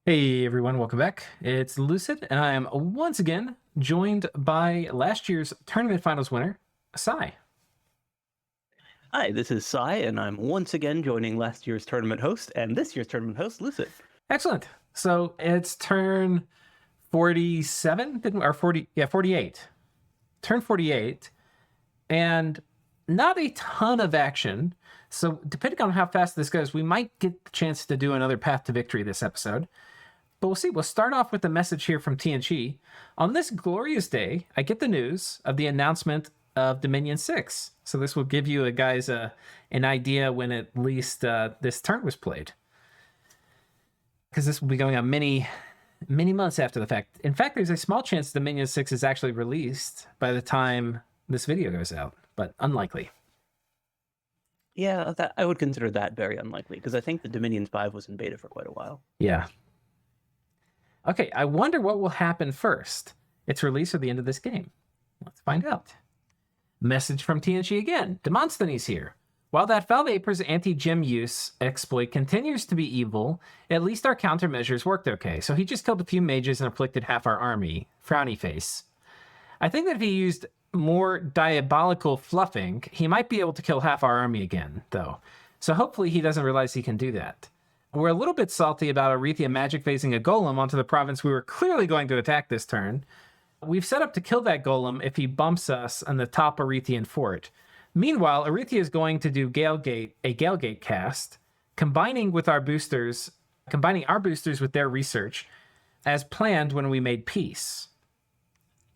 Hey everyone, welcome back. It's Lucid, and I am once again joined by last year's tournament finals winner, Sai. Hi, this is Sai, and I'm once again joining last year's tournament host and this year's tournament host, Lucid. Excellent. So it's turn 47, didn't or 40, yeah, 48. Turn 48, and not a ton of action. So depending on how fast this goes, we might get the chance to do another path to victory this episode. But we'll see. We'll start off with a message here from Tien Chi. On this glorious day, I get the news of the announcement of Dominion 6. So this will give you guys an idea when at least this turn was played. Because this will be going on many months after the fact. In fact, there's a small chance Dominion 6 is actually released by the time this video goes out, but unlikely. Yeah, I would consider that very unlikely, because I think the Dominion 5 was in beta for quite a while. Yeah. Okay, I wonder what will happen first. Its release or the end of this game. Let's find out. Message from Tien Chi again. Demosthenes here. While that Foul Vapor's anti-gem use exploit continues to be evil, at least our countermeasures worked okay. So he just killed a few mages and afflicted half our army. Frowny face. I think that if he used more diabolical fluffing, he might be able to kill half our army again, though. So hopefully he doesn't realize he can do that. We're a little bit salty about Arthea magic phasing a golem onto the province we were clearly going to attack this turn. We've set up to kill that golem if he bumps us on the top Arethian fort. Meanwhile, Arethea is going to do a Galegate cast, combining our boosters with their research, as planned when we made peace.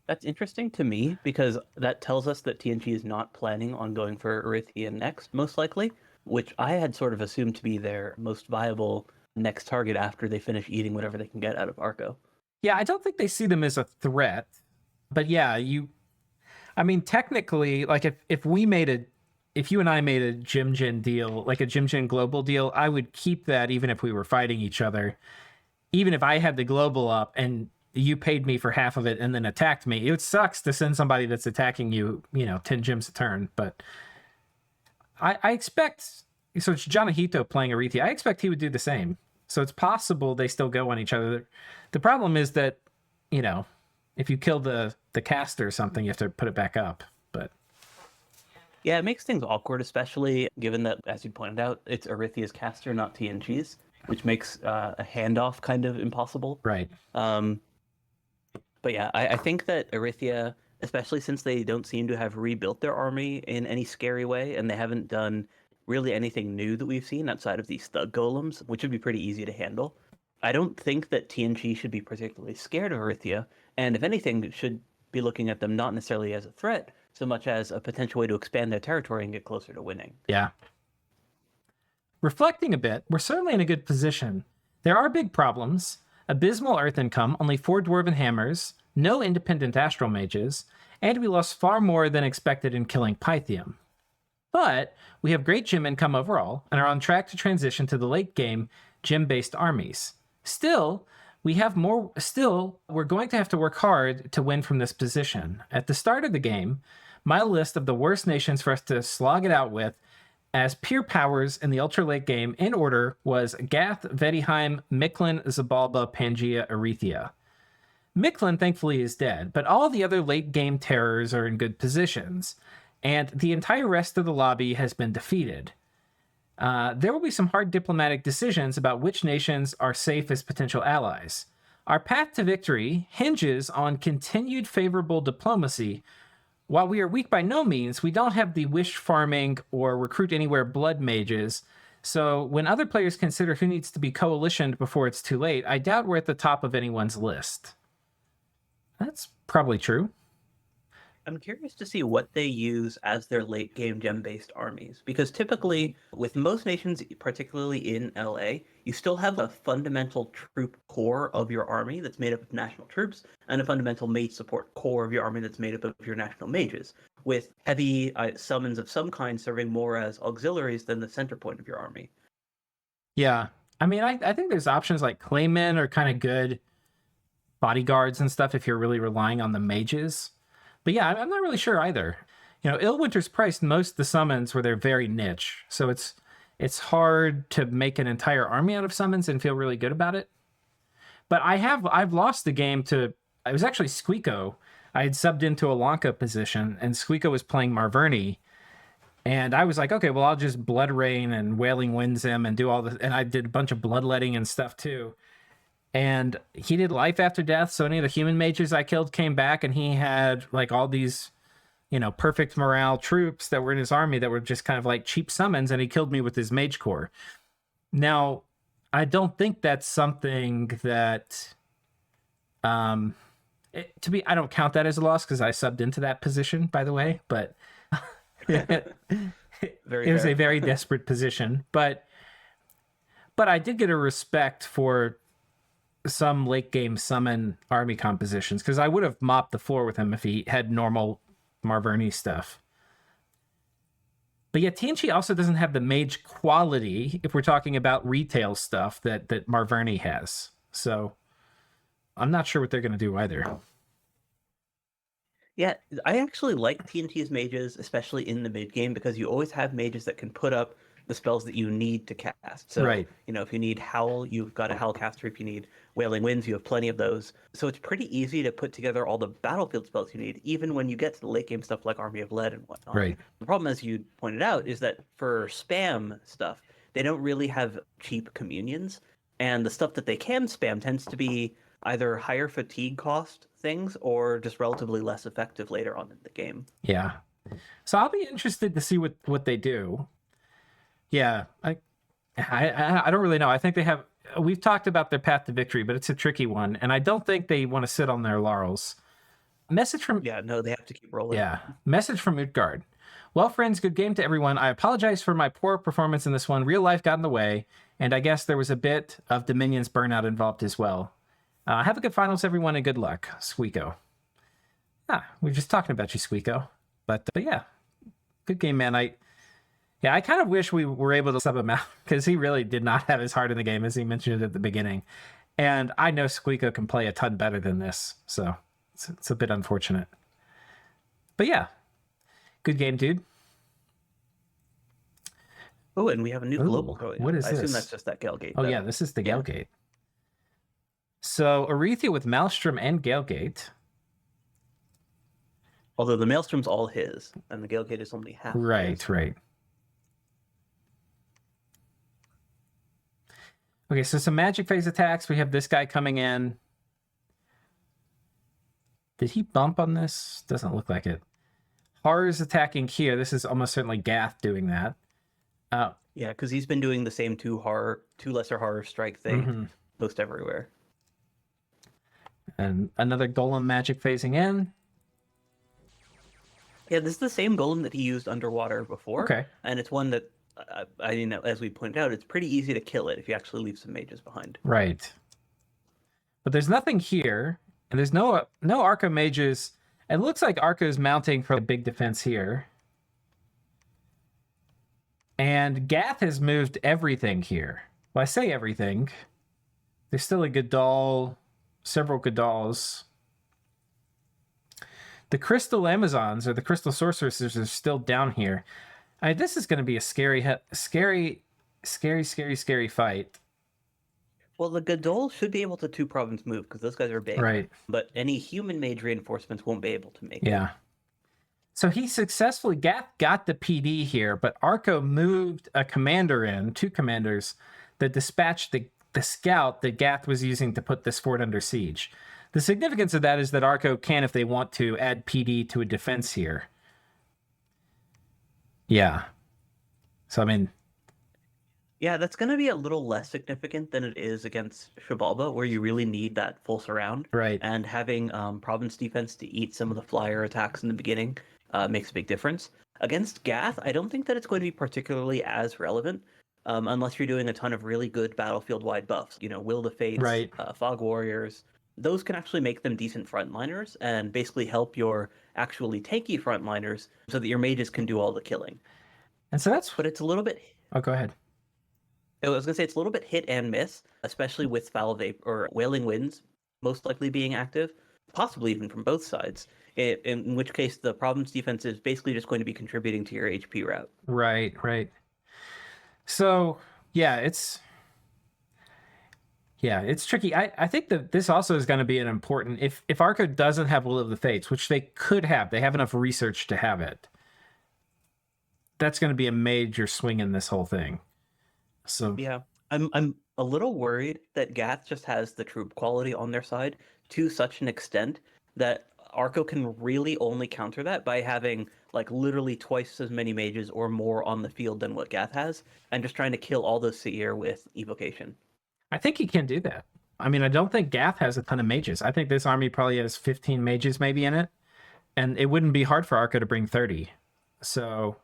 That's interesting to me, because that tells us that TNG is not planning on going for Arethea next, most likely, which I had sort of assumed to be their most viable next target after they finish eating whatever they can get out of Arco. Yeah, I don't think they see them as a threat. But yeah, technically, like if you and I made a Jim deal, like a Jim global deal, I would keep that even if we were fighting each other. Even if I had the global up and you paid me for half of it and then attacked me, it sucks to send somebody that's attacking you, 10 gems a turn. But I expect, so it's Janahito playing Arethea. I expect he would do the same. So it's possible they still go on each other. The problem is that, if you kill the caster or something, you have to put it back up. But yeah, it makes things awkward, especially given that, as you pointed out, it's Arethea's caster, not TNG's, which makes a handoff kind of impossible. Right. But yeah, I think that Arethea, especially since they don't seem to have rebuilt their army in any scary way, and they haven't done really anything new that we've seen outside of these thug golems, which would be pretty easy to handle. I don't think that TNG should be particularly scared of Arethea, and if anything, should be looking at them not necessarily as a threat, so much as a potential way to expand their territory and get closer to winning. Yeah. Reflecting a bit, we're certainly in a good position. There are big problems. Abysmal earth income, only 4 dwarven hammers, no independent astral mages, and we lost far more than expected in killing Pythium. But we have great gym income overall and are on track to transition to the late game gym-based armies. Still, we're going to have to work hard to win from this position. At the start of the game, my list of the worst nations for us to slog it out with as pure powers in the ultra late game in order was Gath, Vaettiheim, Mictlan, Zabala, Pangea, Arethea. Mictlan thankfully is dead, but all the other late game terrors are in good positions, and the entire rest of the lobby has been defeated. There will be some hard diplomatic decisions about which nations are safe as potential allies. Our path to victory hinges on continued favorable diplomacy. While we are weak by no means, we don't have the wish farming or recruit anywhere blood mages. So when other players consider who needs to be coalitioned before it's too late, I doubt we're at the top of anyone's list. That's probably true. I'm curious to see what they use as their late game gem-based armies, because typically with most nations, particularly in LA, you still have a fundamental troop core of your army that's made up of national troops and a fundamental mage support core of your army that's made up of your national mages, with heavy summons of some kind serving more as auxiliaries than the center point of your army. Yeah. I think there's options like Claymen are kind of good bodyguards and stuff if you're really relying on the mages. But yeah, I'm not really sure either. Illwinter's priced most of the summons where they're very niche, so it's hard to make an entire army out of summons and feel really good about it. But I've lost the game to, it was actually Squeako. I had subbed into a Lanka position, and Squeako was playing Marverni. And I was like, okay, well, I'll just Blood Rain and Wailing Winds him and do all this. And I did a bunch of Bloodletting and stuff too. And he did Life After Death, so any of the human mages I killed came back, and he had like all these, perfect morale troops that were in his army that were just kind of like cheap summons, and he killed me with his Mage Core. Now, I don't think that's something that, I don't count that as a loss because I subbed into that position, by the way, but it was a very desperate position. But I did get a respect for some late game summon army compositions because I would have mopped the floor with him if he had normal Marverni stuff. But yeah, Tien Chi also doesn't have the mage quality if we're talking about retail stuff that Marverni has. So I'm not sure what they're going to do either. Yeah, I actually like TNT's mages, especially in the mid game, because you always have mages that can put up the spells that you need to cast. So, Right. if you need Howl, you've got a Howlcaster. If you need Wailing Winds, you have plenty of those. So it's pretty easy to put together all the battlefield spells you need, even when you get to the late game stuff like Army of Lead and whatnot. Right. The problem, as you pointed out, is that for spam stuff, they don't really have cheap communions, and the stuff that they can spam tends to be either higher fatigue cost things or just relatively less effective later on in the game. Yeah. So I'll be interested to see what they do. Yeah, I don't really know. I think we've talked about their path to victory, but it's a tricky one, and I don't think they want to sit on their laurels. Message from they have to keep rolling. Yeah, message from Utgard. Well, friends, good game to everyone. I apologize for my poor performance in this one. Real life got in the way, and I guess there was a bit of Dominion's burnout involved as well. Have a good finals, everyone, and good luck, Squeako. We were just talking about you, Squeako. But yeah, good game, man. I kind of wish we were able to sub him out because he really did not have his heart in the game, as he mentioned it at the beginning. And I know Squeako can play a ton better than this, so it's a bit unfortunate. But yeah, good game, dude. Oh, and we have a new global going on. What is I this? assume that's just that Galgate. Oh, yeah, this is the Galgate. So Arthea with Maelstrom and Galgate. Although the Maelstrom's all his, and the Galgate is only half. Right. Okay, so some magic phase attacks. We have this guy coming in. Did he bump on this? Doesn't look like it. Horror's attacking here. This is almost certainly Gath doing that. Yeah, because he's been doing the same two lesser horror strike thing most everywhere. And another golem magic phasing in. Yeah, this is the same golem that he used underwater before. Okay. And it's one that, as we pointed out, it's pretty easy to kill it if you actually leave some mages behind. Right. But there's nothing here, and there's no Arco mages. It looks like Arco's mounting for a big defense here. And Gath has moved everything here. Well, I say everything. There's still a Godal, several Godals. The Crystal Amazons or the Crystal Sorceresses are still down here. This is going to be a scary fight. Well, the Godol should be able to 2-province move because those guys are big. Right. But any human mage reinforcements won't be able to make it. Yeah. So he successfully got the PD here, but Arco moved a commander in, 2 commanders, that dispatched the scout that Gath was using to put this fort under siege. The significance of that is that Arco can, if they want to, add PD to a defense here. Yeah. So, I mean... Yeah, that's going to be a little less significant than it is against Zabala, where you really need that full surround. Right. And having province defense to eat some of the flyer attacks in the beginning makes a big difference. Against Gath, I don't think that it's going to be particularly as relevant, unless you're doing a ton of really good battlefield-wide buffs. Will the Fates, Right. Fog Warriors. Those can actually make them decent frontliners and basically help your actually tanky frontliners so that your mages can do all the killing. And so that's... But it's a little bit... Oh, go ahead. I was going to say it's a little bit hit and miss, especially with Foul Vape or Wailing Winds most likely being active, possibly even from both sides, in which case the province defense is basically just going to be contributing to your HP route. Right. So, yeah, Yeah, it's tricky. I think that this also is going to be an important... If Arco doesn't have Will of the Fates, which they could have, they have enough research to have it, that's going to be a major swing in this whole thing. So Yeah, I'm a little worried that Gath just has the troop quality on their side to such an extent that Arco can really only counter that by having like literally twice as many mages or more on the field than what Gath has, and just trying to kill all those Seer with evocation. I think he can do that. I mean, I don't think Gath has a ton of mages. I think this army probably has 15 mages maybe in it, and it wouldn't be hard for Arco to bring 30. So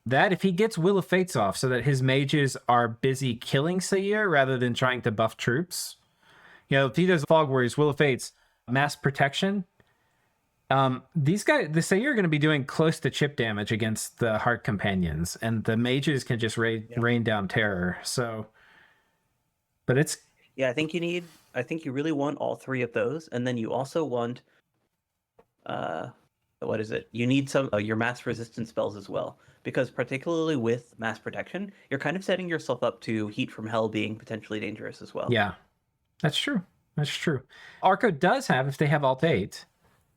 that, if he gets Will of Fates off so that his mages are busy killing Seer rather than trying to buff troops, if he does Fog Warriors, Will of Fates, mass protection, these guys, the Seer, are going to be doing close to chip damage against the Heart Companions, and the mages can just rain down terror. So, but it's... Yeah, I think you really want all three of those, and then you also want, what is it? You need some your mass resistance spells as well, because particularly with mass protection, you're kind of setting yourself up to Heat from Hell being potentially dangerous as well. Yeah, that's true. That's true. Arco does have, if they have Alt 8,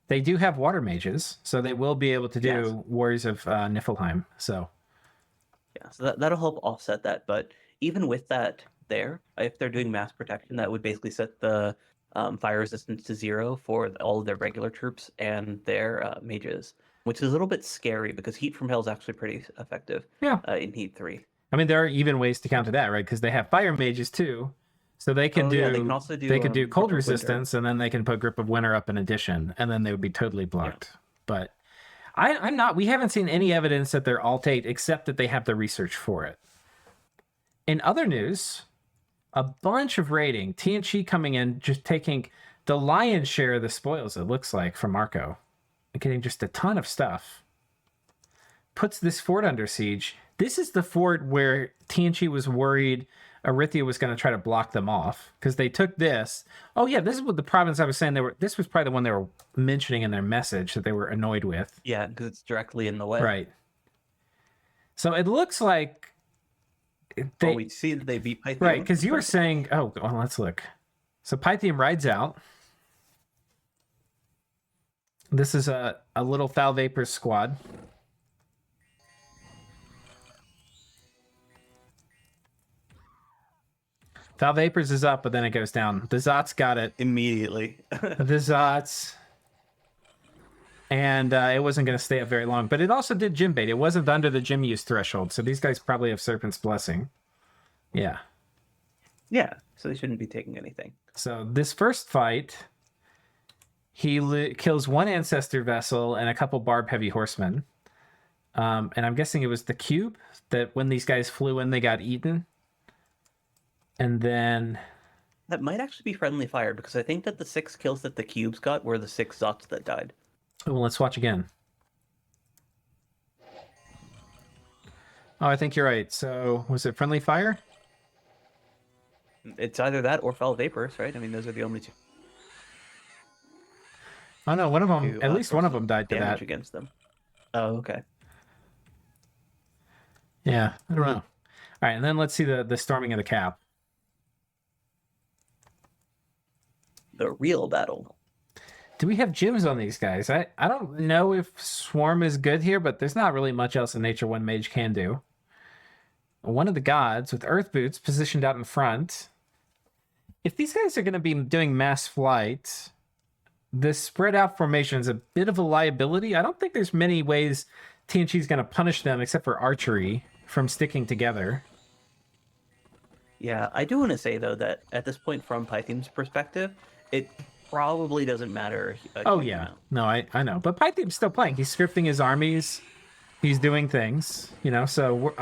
they do have water mages, so they will be able to do Warriors of Niflheim. So yeah, so that'll help offset that. But even with that, if they're doing mass protection, that would basically set the fire resistance to 0 for all of their regular troops and their mages, which is a little bit scary because Heat from Hell is actually pretty effective. In Heat 3. I mean, there are even ways to counter that, right? Because they have fire mages too, so they can they can also do they can do cold Grip of resistance, and then they can put Grip of Winter up in addition, and then they would be totally blocked. But I'm not. We haven't seen any evidence that they're Alt 8, except that they have the research for it. In other news, a bunch of raiding. Tien Chi coming in, just taking the lion's share of the spoils, it looks like, from Arco. Getting just a ton of stuff. Puts this fort under siege. This is the fort where Tien Chi was worried Arthea was going to try to block them off, because they took this. Oh yeah, this is what the province I was saying. This was probably the one they were mentioning in their message that they were annoyed with. Yeah, because it's directly in the way. Right. So it looks like we see that they beat Pythium. Right, because you were saying... Oh, well, let's look. So Pythium rides out. This is a little Foul Vapors squad. Foul Vapors is up, but then it goes down. The Zots got it. Immediately. The Zots. And it wasn't going to stay up very long. But it also did Gym Bait. It wasn't under the Gym Use threshold. So these guys probably have Serpent's Blessing. Yeah. Yeah, so they shouldn't be taking anything. So this first fight, he kills one Ancestor Vessel and a couple Barb Heavy Horsemen. And I'm guessing it was the cube that when these guys flew in, they got eaten. And then... That might actually be friendly fire, because I think that the 6 kills that the cubes got were the 6 Zots that died. Well, let's watch again. Oh, I think you're right. So, was it friendly fire? It's either that or Foul Vapors, right? I mean, those are the only two. Oh no, one of them, at least one of them died to that. Against them. Oh, okay. Yeah, I don't know. All right, and then let's see the storming of the cap. The real battle. Do we have gyms on these guys? I don't know if Swarm is good here, but there's not really much else a Nature 1 mage can do. One of the gods with Earth Boots positioned out in front. If these guys are going to be doing mass flight, this spread out formation is a bit of a liability. I don't think there's many ways Tien Chi is going to punish them, except for archery, from sticking together. Yeah, I do want to say, though, that at this point, from Pythium's perspective, it probably doesn't matter. Oh, yeah. No, I know. But Pythium's still playing. He's scripting his armies. He's doing things, so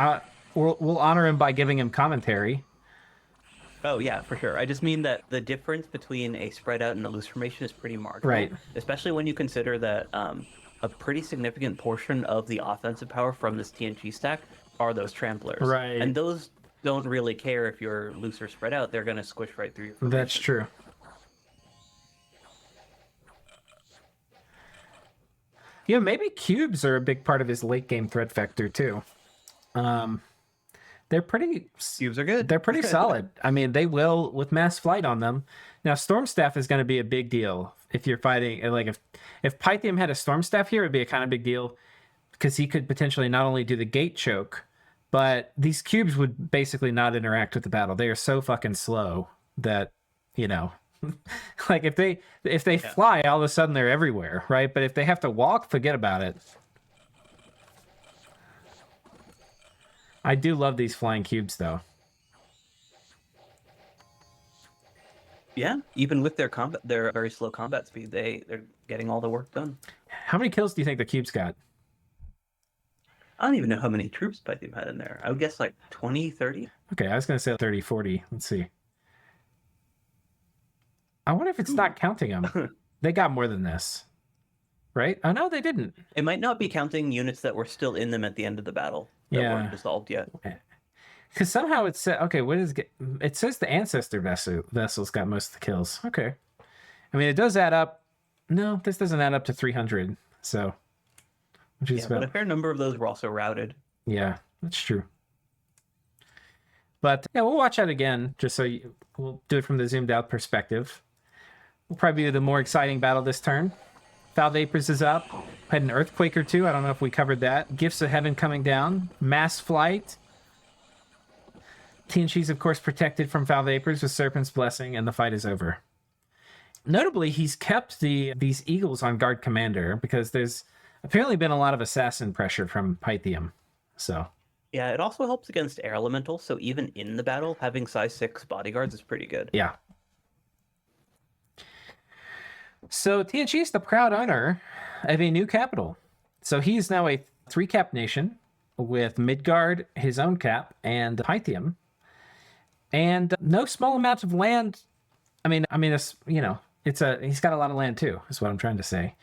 we'll honor him by giving him commentary. Oh, yeah, for sure. I just mean that the difference between a spread out and a loose formation is pretty marginal. Right. Especially when you consider that a pretty significant portion of the offensive power from this TNG stack are those tramplers. Right. And those don't really care if you're loose or spread out. They're going to squish right through your formation. That's true. Maybe cubes are a big part of his late game threat vector too. They're pretty. Cubes are good. They're pretty solid. I mean, they will with mass flight on them. Now, storm staff is going to be a big deal if you're fighting. Like if Pythium had a storm staff here, it'd be a kind of big deal because he could potentially not only do the gate choke, but these cubes would basically not interact with the battle. They are so fucking slow that like if they fly, all of a sudden they're everywhere, right? But if they have to walk, forget about it. I do love these flying cubes, though. Yeah, even with their very slow combat speed, they're getting all the work done. How many kills do you think the cubes got? I don't even know how many troops Pythium had in there. I would guess like 20, 30. Okay, I was going to say 30, 40. Let's see. I wonder if it's not counting them. They got more than this, right? Oh, no, they didn't. It might not be counting units that were still in them at the end of the battle that weren't dissolved yet. Because somehow it said, okay, it says the ancestor vessels got most of the kills. Okay. I mean, it does add up. No, this doesn't add up to 300. So, which is but a fair number of those were also routed. Yeah, that's true. But yeah, we'll watch that again, just so we'll do it from the zoomed out perspective. We'll probably do the more exciting battle this turn. Foul Vapors is up. Had an earthquake or two. I don't know if we covered that. Gifts of Heaven coming down. Mass Flight. Tien Chi's, of course, protected from Foul Vapors with Serpent's Blessing, and the fight is over. Notably, he's kept these Eagles on Guard Commander because there's apparently been a lot of assassin pressure from Pythium. So yeah, it also helps against air elementals, so even in the battle, having size 6 bodyguards is pretty good. Yeah. So Tien Chi is the proud owner of a new capital. So he's now a 3-cap nation with Midgard, his own cap, and Pythium. And no small amount of land. I mean, it's, he's got a lot of land too, is what I'm trying to say.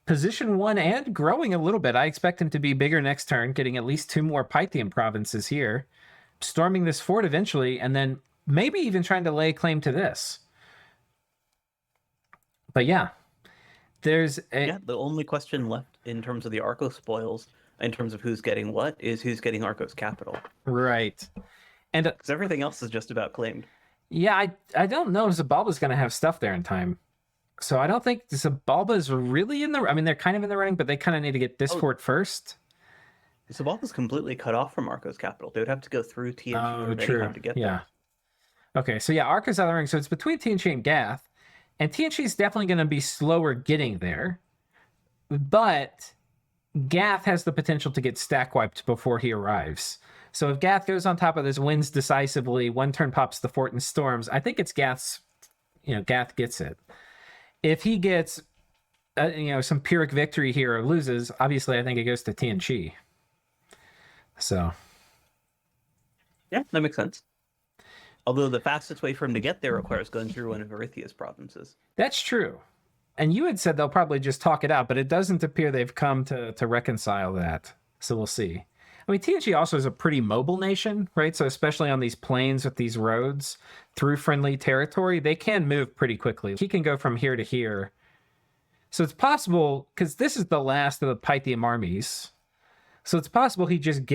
Position 1 and growing a little bit. I expect him to be bigger next turn, getting at least 2 more Pythium provinces here, storming this fort eventually, and then maybe even trying to lay claim to this. But yeah, the only question left in terms of the Arco spoils, in terms of who's getting what, is who's getting Arco's capital. Right. And because everything else is just about claimed. Yeah, I don't know if Zabala's going to have stuff there in time. So I don't think Zabala is really in the... I mean, they're kind of in the running, but they kind of need to get this fort first. Zabala's completely cut off from Arco's capital. They would have to go through Tien Chi or Vanheim to get there. Okay, so yeah, Arco's out of the ring. So it's between Tien Chi and Gath. And Tien Chi's definitely going to be slower getting there. But Gath has the potential to get stack wiped before he arrives. So if Gath goes on top of this, wins decisively, 1 turn pops the fort and storms, I think it's Gath gets it. If he gets, some Pyrrhic victory here or loses, obviously I think it goes to Tien Chi. So. Yeah, that makes sense. Although the fastest way for him to get there requires going through one of Arithia's provinces. That's true. And you had said they'll probably just talk it out, but it doesn't appear they've come to reconcile that. So we'll see. I mean, Tien Chi also is a pretty mobile nation, right? So especially on these plains with these roads through friendly territory, they can move pretty quickly. He can go from here to here. So it's possible, because this is the last of the Pythium armies. So it's possible he just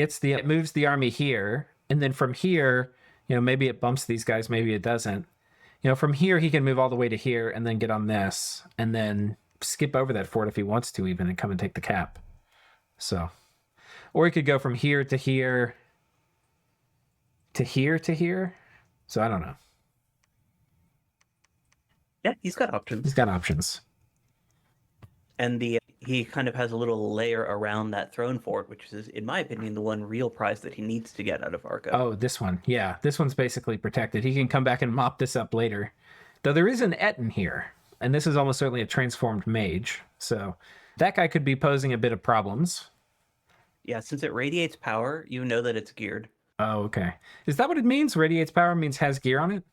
moves the army here, and then from here, maybe it bumps these guys, maybe it doesn't. From here, he can move all the way to here and then get on this, and then skip over that fort if he wants to even, and come and take the cap. So... Or he could go from here to here to here to here. So I don't know. Yeah, he's got options. And he kind of has a little layer around that throne fort, which is, in my opinion, the one real prize that he needs to get out of Arco. Oh, this one. Yeah, this one's basically protected. He can come back and mop this up later. Though there is an Etten here, and this is almost certainly a transformed mage. So that guy could be posing a bit of problems. Yeah, since it radiates power, you know that it's geared. Oh, okay. Is that what it means? Radiates power means has gear on it?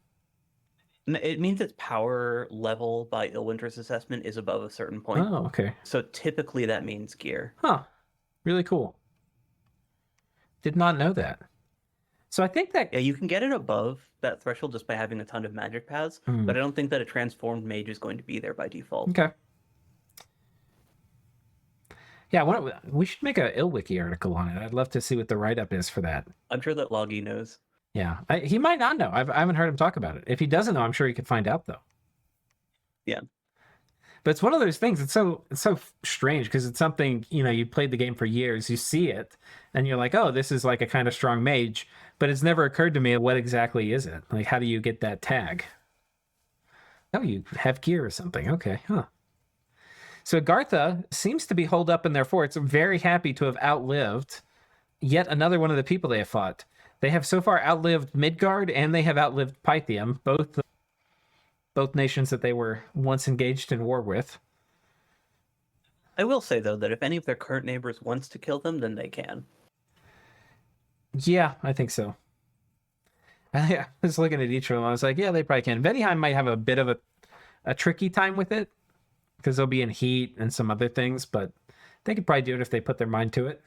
It means its power level by Illwinter's assessment is above a certain point. Oh, okay. So typically that means gear. Huh. Really cool. Did not know that. So I think that... Yeah, you can get it above that threshold just by having a ton of magic paths, but I don't think that a transformed mage is going to be there by default. Okay. Yeah, we should make a Ilwiki article on it. I'd love to see what the write-up is for that. I'm sure that Logie knows. Yeah, he might not know. I haven't heard him talk about it. If he doesn't know, I'm sure he could find out, though. Yeah. But it's one of those things. It's so strange because it's something, you played the game for years, you see it, and you're like, oh, this is like a kind of strong mage. But it's never occurred to me, what exactly is it? Like, how do you get that tag? Oh, you have gear or something. Okay, huh. So Agartha seems to be holed up in their forts, very happy to have outlived yet another one of the people they have fought. They have so far outlived Midgard, and they have outlived Pythium, both nations that they were once engaged in war with. I will say, though, that if any of their current neighbors wants to kill them, then they can. Yeah, I think so. I was looking at each of them. I was like, yeah, they probably can. Vanheim might have a bit of a tricky time with it because they'll be in heat and some other things, but they could probably do it if they put their mind to it.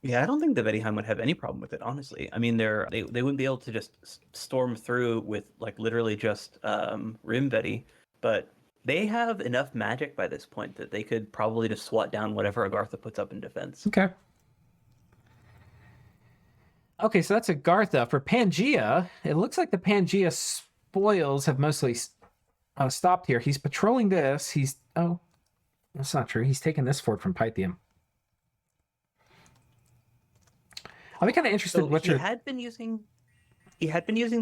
Yeah, I don't think the Vaettiheim would have any problem with it, honestly. I mean, they wouldn't be able to just storm through with like literally just Rim Vetti, but they have enough magic by this point that they could probably just swat down whatever Agartha puts up in defense. Okay. Okay, so that's Agartha. For Pangea, it looks like the Pangea spoils have mostly stopped here. He's patrolling this. Oh, that's not true. He's taken this fort from Pythium. I'll be kind of interested. So he had been using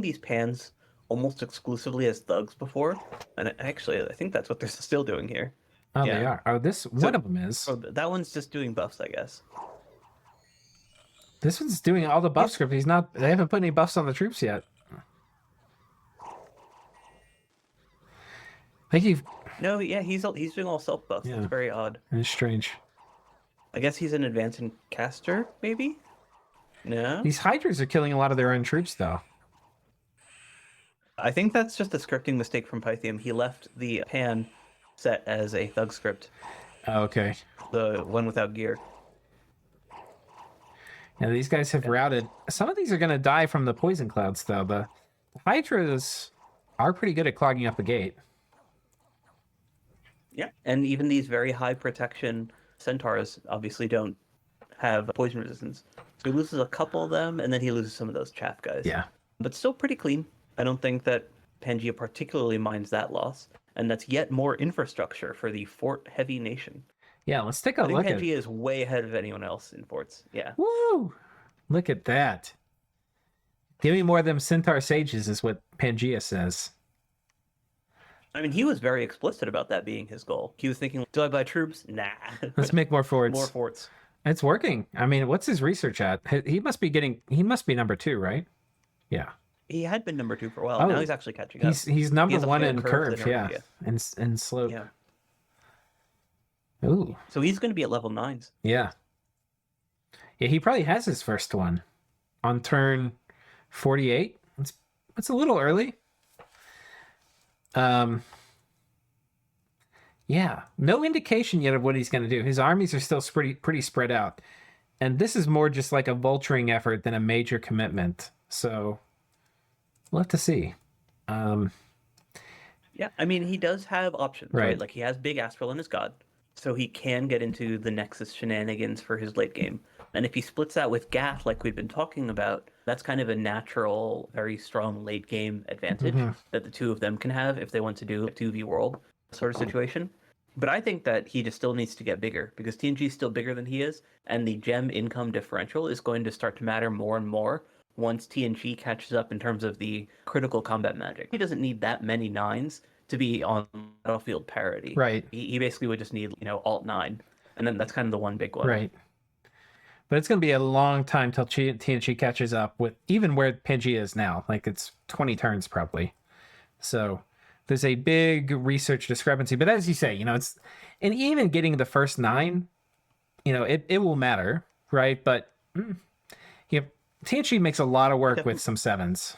these pans almost exclusively as thugs before, and actually, I think that's what they're still doing here. Oh, yeah. They are. Oh, one of them is. Oh, that one's just doing buffs, I guess. This one's doing all the buff script. They haven't put any buffs on the troops yet. Thank you. No, yeah, he's doing all self buffs. Yeah. It's very odd. It's strange. I guess he's an advancing caster, maybe? No? These Hydras are killing a lot of their own troops, though. I think that's just a scripting mistake from Pythium. He left the pan set as a thug script. Oh, okay. The one without gear. Yeah, these guys have routed. Some of these are going to die from the poison clouds, though. The Hydras are pretty good at clogging up the gate. Yeah, and even these very high protection centaurs obviously don't have poison resistance. So he loses a couple of them, and then he loses some of those chaff guys. Yeah. But still pretty clean. I don't think that Pangea particularly minds that loss. And that's yet more infrastructure for the fort-heavy nation. Yeah, let's take a look at it. Pangea is way ahead of anyone else in forts. Yeah. Woo! Look at that. Give me more of them Centaur Sages is what Pangea says. I mean, he was very explicit about that being his goal. He was thinking, do I buy troops? Nah. Let's make more forts. More forts. It's working. I mean, what's his research at? He must be number 2, right? Yeah. He had been number 2 for a while. Oh, now he's actually catching up. He's number 1 in curve, yeah. And slope. Yeah. Ooh. So he's going to be at level 9s. Yeah. Yeah, he probably has his first one on turn 48. It's a little early. Yeah, no indication yet of what he's going to do. His armies are still pretty spread out. And this is more just like a vulturing effort than a major commitment. So we'll have to see. Yeah, I mean, he does have options, right? Like, he has Big Astral in his god, so he can get into the Nexus shenanigans for his late game. And if he splits that with Gath, like we've been talking about, that's kind of a natural, very strong late game advantage that the two of them can have if they want to do a 2v world sort of situation. But I think that he just still needs to get bigger because TNG is still bigger than he is, and the gem income differential is going to start to matter more and more once TNG catches up in terms of the critical combat magic. He doesn't need that many 9s to be on battlefield parity. Right. He basically would just need, alt 9, and then that's kind of the one big one. Right. But it's going to be a long time till TNG catches up with even where Pangea is now. Like, it's 20 turns probably. So there's a big research discrepancy. But as you say, it's... And even getting the first 9, it will matter, right? But TNG makes a lot of work with some 7s.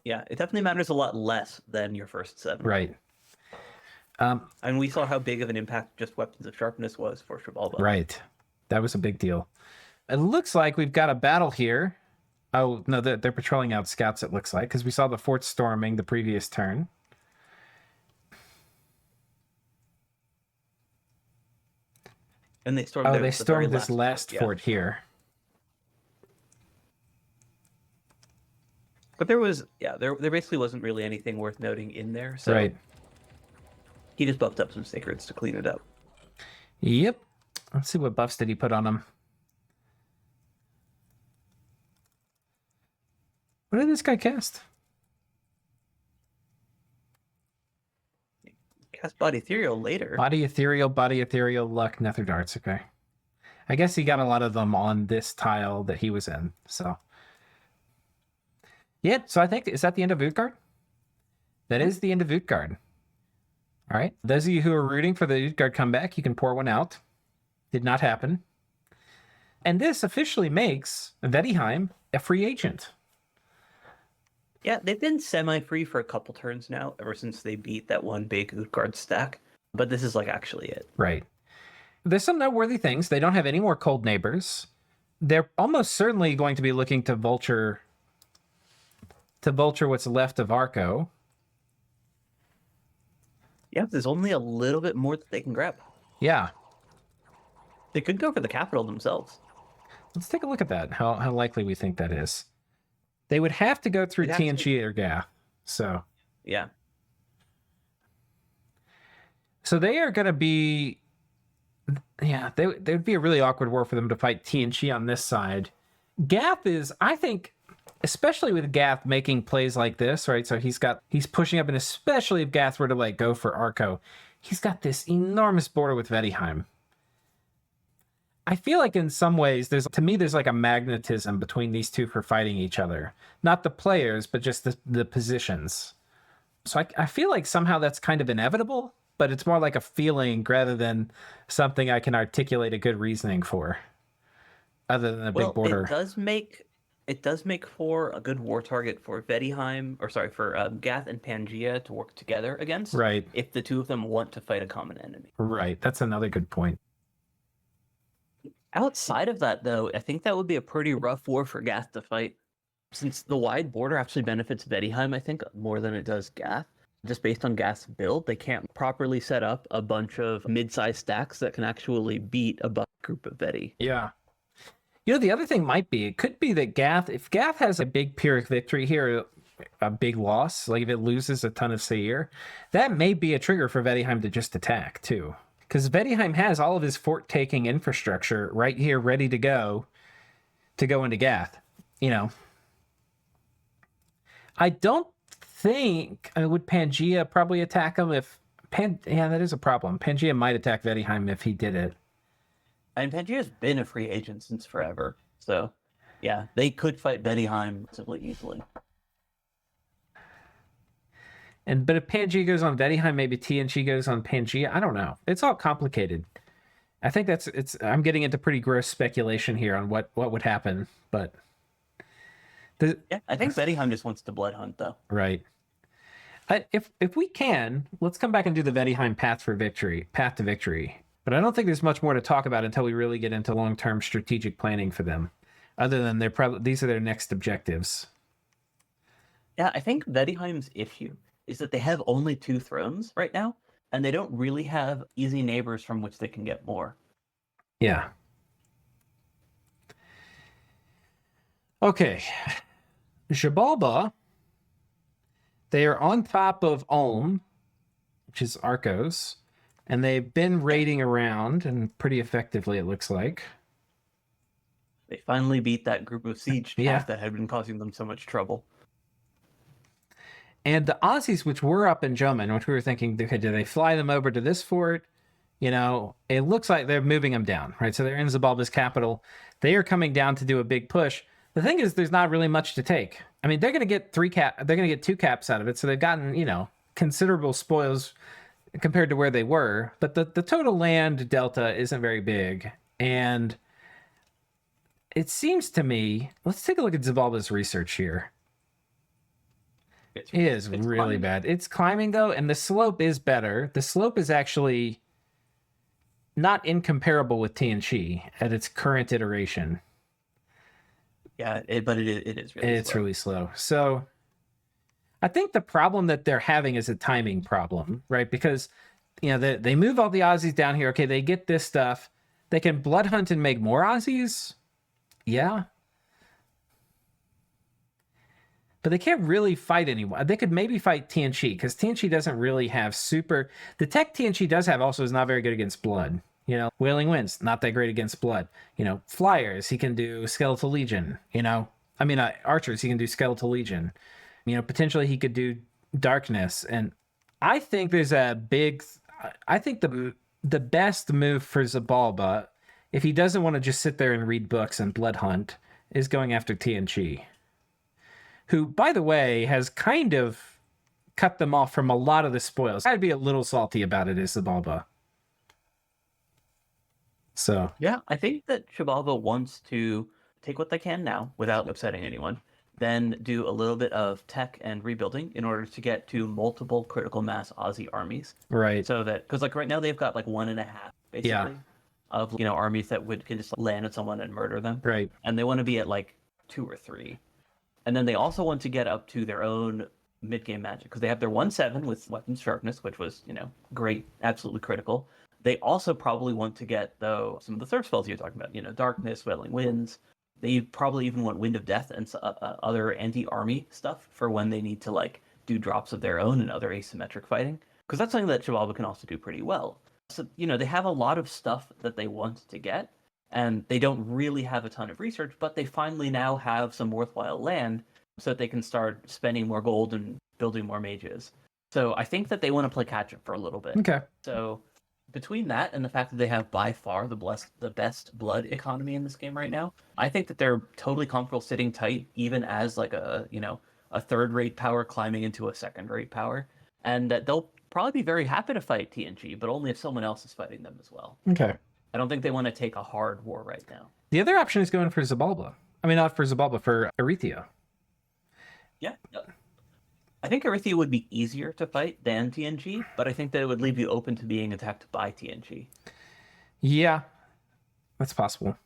Yeah, it definitely matters a lot less than your first 7. Right. And we saw how big of an impact just Weapons of Sharpness was for Zabala. Right. That was a big deal. It looks like we've got a battle here. Oh, no, they're patrolling out scouts, it looks like, because we saw the fort storming the previous turn. And they stormed. Oh, the they very stormed this last last fort, yeah. fort here. But there basically wasn't really anything worth noting in there. So Right. he just buffed up some sacreds to clean it up. Yep. Let's see what buffs did he put on them. What did this guy cast? Cast body ethereal later. Body ethereal, luck, nether darts. Okay. I guess he got a lot of them on this tile that he was in. So. Yeah, so I think, is that the end of Utgard? That is the end of Utgard. All right. Those of you who are rooting for the Utgard comeback, you can pour one out. Did not happen. And this officially makes Vaettiheim a free agent. Yeah, they've been semi-free for a couple turns now, ever since they beat that one big Utgard stack. But this is like actually it. Right. There's some noteworthy things. They don't have any more cold neighbors. They're almost certainly going to be looking to vulture what's left of Arco. Yeah, there's only a little bit more that they can grab. Yeah. They could go for the capital themselves. Let's take a look at that, how likely we think that is. They would have to go through Tien Chi or Gath. So. Yeah. So they are going to be... Yeah, they would be a really awkward war for them to fight Tien Chi on this side. Gath is, I think... Especially with Gath making plays like this, right? So he's pushing up, and especially if Gath were to like go for Arco, he's got this enormous border with Vaettiheim. I feel like in some ways, there's like a magnetism between these two for fighting each other. Not the players, but just the positions. So I feel like somehow that's kind of inevitable, but it's more like a feeling rather than something I can articulate a good reasoning for, other than a big border. It does make for a good war target for Vaettiheim, for Gath and Pangea to work together against. Right. If the two of them want to fight a common enemy. Right. That's another good point. Outside of that, though, I think that would be a pretty rough war for Gath to fight. Since the wide border actually benefits Vaettiheim, I think, more than it does Gath. Just based on Gath's build, they can't properly set up a bunch of mid-sized stacks that can actually beat a buff group of Vetti. Yeah. The other thing it could be that if Gath has a big Pyrrhic victory here, a big loss, like if it loses a ton of Seir, that may be a trigger for Vaettiheim to just attack, too. Because Vaettiheim has all of his fort-taking infrastructure right here ready to go into Gath. I don't think... would Pangea probably attack him if... Yeah, that is a problem. Pangea might attack Vaettiheim if he did it. And Pangea's been a free agent since forever. So, yeah, they could fight Vaettiheim relatively easily. But if Pangea goes on Vaettiheim, maybe Tien Chi goes on Pangea. I don't know. It's all complicated. I think I'm getting into pretty gross speculation here on what would happen, but... Yeah, I think Vaettiheim just wants to blood hunt, though. Right. If we can, let's come back and do the Vaettiheim path to victory. But I don't think there's much more to talk about until we really get into long-term strategic planning for them. Other than these are their next objectives. Yeah, I think Vaettiheim's issue is that they have only 2 thrones right now, and they don't really have easy neighbors from which they can get more. Yeah. Okay. Zabala, they are on top of Ulm, which is Arcos. And they've been raiding around, and pretty effectively, it looks like. They finally beat that group of siege that had been causing them so much trouble. And the Aussies, which were up in Juman, which we were thinking, okay, do they fly them over to this fort? It looks like they're moving them down, right? So they're in Zabala's capital. They are coming down to do a big push. The thing is, there's not really much to take. I mean, they're going to get 2 caps out of it, so they've gotten, considerable spoils compared to where they were, but the total land delta isn't very big. And it seems to me, let's take a look at Zabala's research here. It is really climbing. Bad. It's climbing, though, and the slope is better. The slope is actually not incomparable with Tien Chi at its current iteration. Yeah, but it is really slow. It's really slow. So I think the problem that they're having is a timing problem, right? Because, they move all the Aussies down here. Okay, they get this stuff. They can blood hunt and make more Aussies. Yeah. But they can't really fight anyone. They could maybe fight Tien Chi, because Tien Chi doesn't really have super... The tech Tien Chi does have also is not very good against blood. You know, Wailing Winds, not that great against blood. You know, Flyers, he can do Skeletal Legion, you know. I mean, Archers, he can do Skeletal Legion. You know, potentially he could do Darkness. And I think there's a big... I think the best move for Zabala, if he doesn't want to just sit there and read books and blood hunt, is going after Tien Chi, who, by the way, has kind of cut them off from a lot of the spoils. I'd be a little salty about it as Zabala. So yeah, I think that Zabala wants to take what they can now without upsetting anyone, then do a little bit of tech and rebuilding in order to get to multiple critical mass Aussie armies. right, So that, because like right now they've got like 1.5 basically of armies that can just land at someone and murder them, right, and they want to be at like 2 or 3. And then they also want to get up to their own mid-game magic, because they have their 1/7 with weapons sharpness, which was, great, absolutely critical. They also probably want to get, though, some of the third spells you're talking about, Darkness, Wailing Winds. They probably even want Wind of Death and other anti-army stuff for when they need to, like, do drops of their own and other asymmetric fighting. Because that's something that Zabala can also do pretty well. So, they have a lot of stuff that they want to get, and they don't really have a ton of research, but they finally now have some worthwhile land so that they can start spending more gold and building more mages. So I think that they want to play catch-up for a little bit. okay. So between that and the fact that they have by far the best blood economy in this game right now, I think that they're totally comfortable sitting tight, even as like a third-rate power climbing into a second-rate power, and that they'll probably be very happy to fight TNG, but only if someone else is fighting them as well. Okay. I don't think they want to take a hard war right now. The other option is going for Zabala. I mean, not for Zabala, for Arthea. Yeah. I think Arthea would be easier to fight than TNG, but I think that it would leave you open to being attacked by TNG. Yeah, that's possible.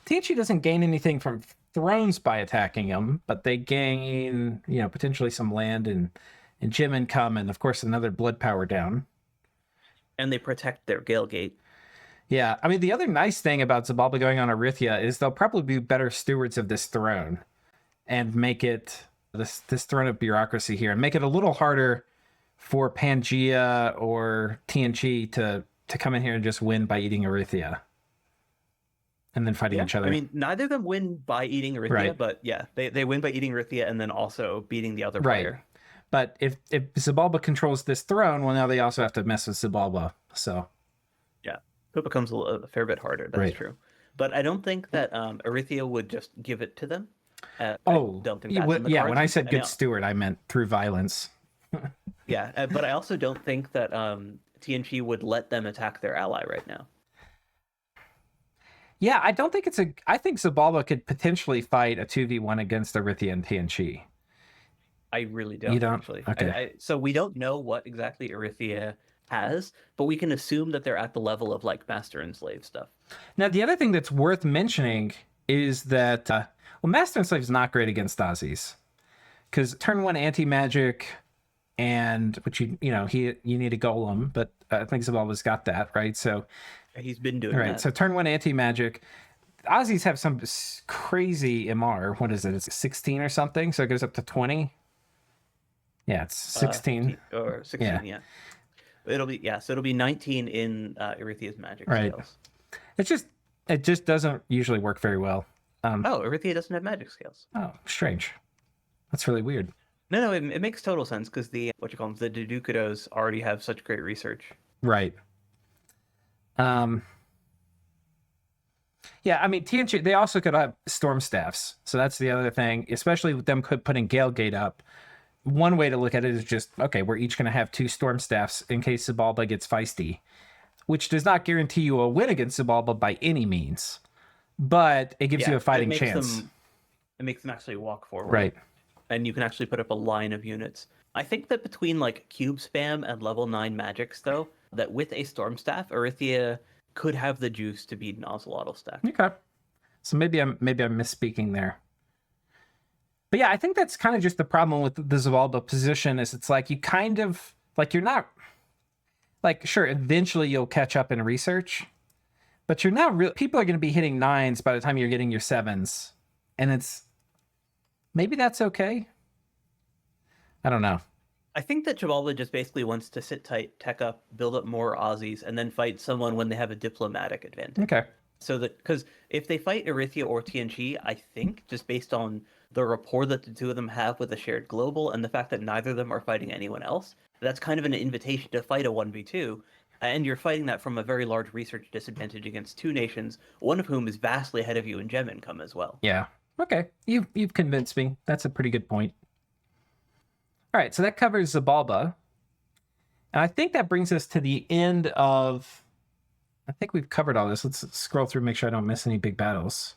TNG doesn't gain anything from thrones by attacking him, but they gain, potentially some land and gem income, and of course another blood power down. And they protect their Gale Gate. Yeah, I mean, the other nice thing about Zabala going on Arthea is they'll probably be better stewards of this throne and make it this throne of bureaucracy here, and make it a little harder for Pangea or Tien Chi to come in here and just win by eating Arthea and then fighting each other. I mean, neither of them win by eating Arthea, right. But yeah, they win by eating Arthea and then also beating the other player. Right. But if Zabala controls this throne, well, now they also have to mess with Zabala. So yeah, it becomes a fair bit harder. That's true. But I don't think that Arthea would just give it to them. I don't think that's in the cards. When I said good steward, I meant through violence. Yeah, but I also don't think that TNG would let them attack their ally right now. Yeah, I don't think I think Zabala could potentially fight a 2v1 against Arthea and TNG. I really don't. You don't? Actually. Okay. So we don't know what exactly Arthea has, but we can assume that they're at the level of like master and slave stuff. Now, the other thing that's worth mentioning is that Master and Slave is not great against Aussies, because turn 1 anti-magic, and which you need a golem, but I think Zabala's got that, right? So he's been doing right. that. So turn 1 anti-magic. Aussies have some crazy MR. What is it? It's 16 or something, so it goes up to 20. Yeah, it's 16 or 16. Yeah. It'll be 19 in Arthea's magic scales. It just doesn't usually work very well. Arthea doesn't have magic scales. Oh, strange. That's really weird. No, it makes total sense, because the Deducados already have such great research. Right. Yeah, I mean, TNG, they also could have storm staffs. So that's the other thing, especially with them putting Gale Gate up. One way to look at it is just, okay, we're each going to have 2 storm staffs in case Zabala gets feisty, which does not guarantee you a win against Zabala by any means, but it gives you a fighting chance. It makes them actually walk forward. Right. And you can actually put up a line of units. I think that between like cube spam and level 9 magics, though, that with a storm staff, Arthea could have the juice to beat an Ocelotl stack. Okay. So maybe I'm misspeaking there. But yeah, I think that's kind of just the problem with the Zabala position, is it's like you kind of like, you're not like, sure, eventually you'll catch up in research, But you're not really... People are going to be hitting 9s by the time you're getting your 7s. And it's... Maybe that's okay? I don't know. I think that Zabala just basically wants to sit tight, tech up, build up more Aussies, and then fight someone when they have a diplomatic advantage. Okay. So that, because if they fight Arthea or Tien Chi, I think, just based on the rapport that the two of them have with a shared global and the fact that neither of them are fighting anyone else, that's kind of an invitation to fight a 1v2. And you're fighting that from a very large research disadvantage against two nations, one of whom is vastly ahead of you in gem income as well. Yeah. Okay. You've convinced me. That's a pretty good point. All right, so that covers Zabala. And I think that brings us to the end of... I think we've covered all this. Let's scroll through, make sure I don't miss any big battles.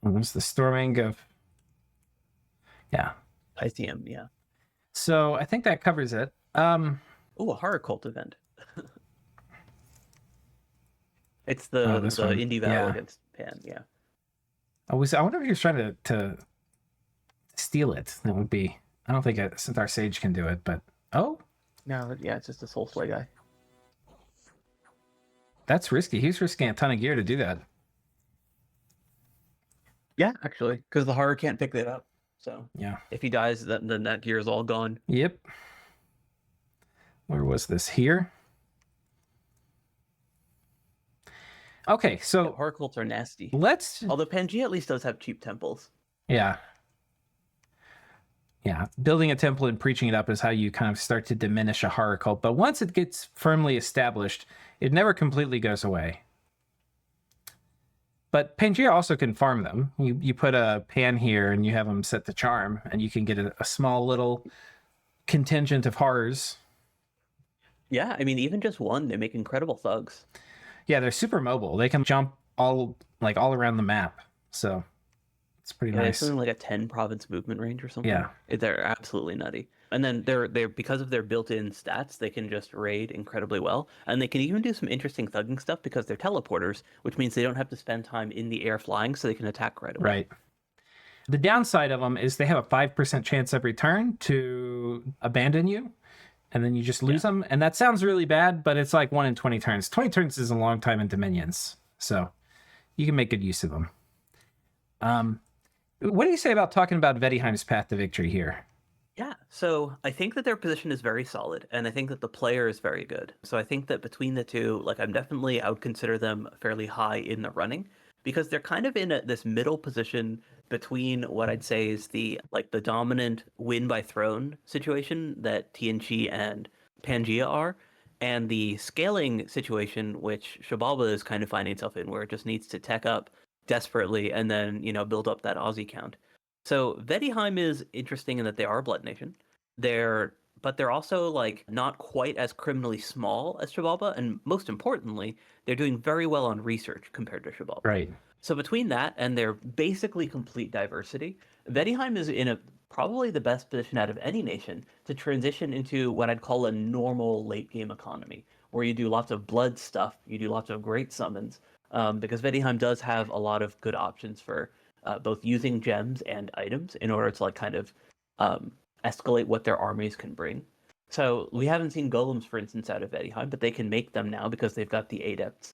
Oh, there's the storming of... Yeah. Pythium, yeah. So I think that covers it. Oh, a horror cult event. It's the indie battle against Pan, yeah. I wonder if he was trying to steal it. That would be... I don't think Centaur Sage can do it, but... Oh? No, yeah, it's just a Soulflay guy. That's risky. He's risking a ton of gear to do that. Yeah, actually, because the horror can't pick that up. So yeah, if he dies, then that gear is all gone. Yep. Where was this? Here? Okay, so... Horror cults are nasty. Although Pangea at least does have cheap temples. Yeah. Yeah, building a temple and preaching it up is how you kind of start to diminish a horror cult. But once it gets firmly established, it never completely goes away. But Pangea also can farm them. You put a pan here and you have them set the charm, and you can get a small little contingent of horrors. Yeah, I mean, even just one, they make incredible thugs. Yeah, they're super mobile. They can jump all around the map. So it's pretty nice. It's something like a 10 province movement range or something. Yeah. They're absolutely nutty. And then they're because of their built-in stats, they can just raid incredibly well. And they can even do some interesting thugging stuff because they're teleporters, which means they don't have to spend time in the air flying, so they can attack right away. Right. The downside of them is they have a 5% chance every turn to abandon you, and then you just lose them. And that sounds really bad, but it's like 1 in 20 turns. 20 turns is a long time in Dominions, so you can make good use of them. What do you say about talking about Vaettiheim's path to victory here? Yeah, so I think that their position is very solid, and I think that the player is very good. So I think that between the two, I would consider them fairly high in the running, because they're kind of in this middle position between what I'd say is the dominant win by throne situation that Tien Chi and Pangea are, and the scaling situation which Zabala is kind of finding itself in, where it just needs to tech up desperately and then, build up that Aussie count. So Vaettiheim is interesting in that they are a blood nation. But they're also not quite as criminally small as Zabala, and most importantly, they're doing very well on research compared to Zabala. Right. So between that and their basically complete diversity, Vaettiheim is in probably the best position out of any nation to transition into what I'd call a normal late game economy, where you do lots of blood stuff, you do lots of great summons, because Vaettiheim does have a lot of good options for both using gems and items in order to escalate what their armies can bring. So we haven't seen golems, for instance, out of Vaettiheim, but they can make them now because they've got the adepts,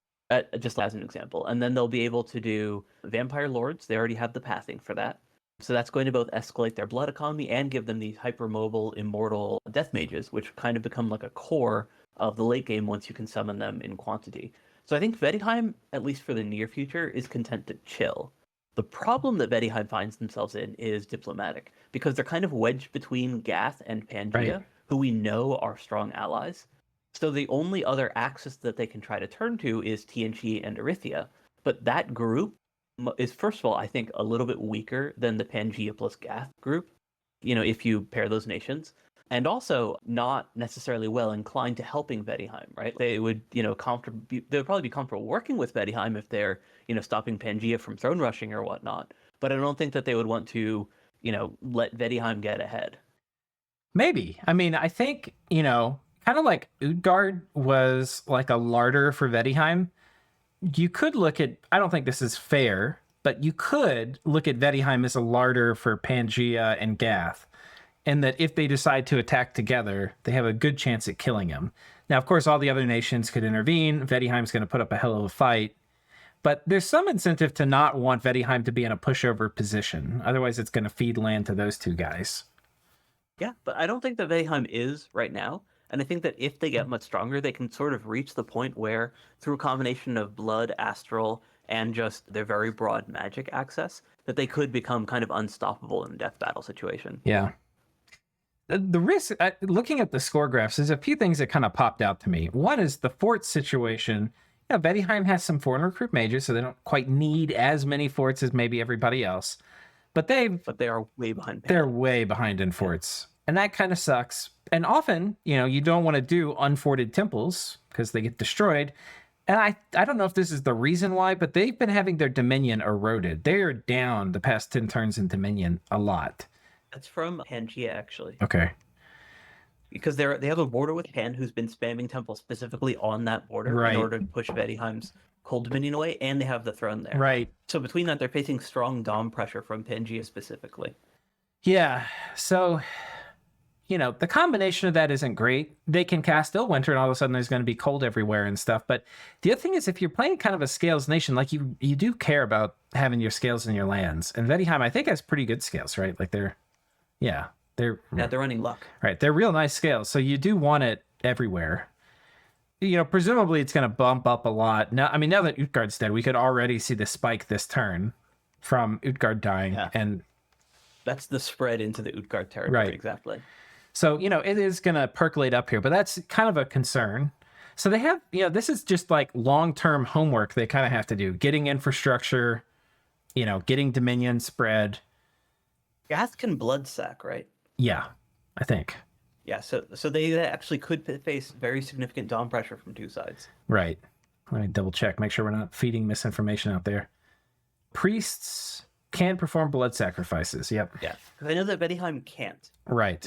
just as an example. And then they'll be able to do vampire lords. They already have the pathing for that. So that's going to both escalate their blood economy and give them these hypermobile, immortal death mages, which kind of become like a core of the late game once you can summon them in quantity. So I think Vaettiheim, at least for the near future, is content to chill. The problem that Vaettiheim finds themselves in is diplomatic, because they're kind of wedged between Gath and Pangea, who we know are strong allies. So the only other axis that they can try to turn to is Tien Chi and Arthea. But that group is, first of all, I think, a little bit weaker than the Pangea plus Gath group, if you pair those nations. And also not necessarily well inclined to helping Vaettiheim, right? They would, they would probably be comfortable working with Vaettiheim if they're, stopping Pangea from throne rushing or whatnot. But I don't think that they would want to, let Vaettiheim get ahead. Maybe. I mean, I think, kind of like Utgard was like a larder for Vaettiheim. You could look at, I don't think this is fair, but you could look at Vaettiheim as a larder for Pangea and Gath. and that if they decide to attack together, they have a good chance at killing him. Now, of course, all the other nations could intervene. Vaettiheim's going to put up a hell of a fight. But there's some incentive to not want Vaettiheim to be in a pushover position. Otherwise, it's going to feed land to those two guys. Yeah, but I don't think that Vanheim is right now. And I think that if they get much stronger, they can sort of reach the point where, through a combination of blood, astral, and just their very broad magic access, that they could become kind of unstoppable in a death battle situation. Yeah. The risk, looking at the score graphs, there's a few things that kind of popped out to me. One is the fort situation. Yeah, Vanheim has some foreign recruit mages, so they don't quite need as many forts as maybe everybody else. But they are way behind. They're way behind in forts. And that kind of sucks. And often, you don't want to do unforted temples because they get destroyed. And I don't know if this is the reason why, but they've been having their Dominion eroded. They are down the past 10 turns in Dominion a lot. That's from Tien Chi, actually. Okay. Because they have a border with Pan, who's been spamming temples specifically on that border in order to push Vaettiheim's Cold Dominion away, and they have the throne there. Right. So between that, they're facing strong Dom pressure from Pangea specifically. Yeah. So, the combination of that isn't great. They can cast Illwinter, and all of a sudden there's going to be cold everywhere and stuff. But the other thing is, if you're playing kind of a scales nation, like you do care about having your scales in your lands. And Vaettiheim, I think, has pretty good scales, right? Like they're running luck. Right. They're real nice scales. So you do want it everywhere. Presumably it's going to bump up a lot. Now that Utgard's dead, we could already see the spike this turn from Utgard dying. Yeah. And that's the spread into the Utgard territory. Right. Exactly. So, it is going to percolate up here, but that's kind of a concern. So they have, this is just like long-term homework they kind of have to do. Getting infrastructure, getting Dominion spread. Gath can blood sack, right? Yeah, I think. Yeah, so they actually could face very significant Dom pressure from two sides. Right. Let me double check, make sure we're not feeding misinformation out there. Priests can perform blood sacrifices. Yep. Yeah, because I know that Vanheim can't. Right.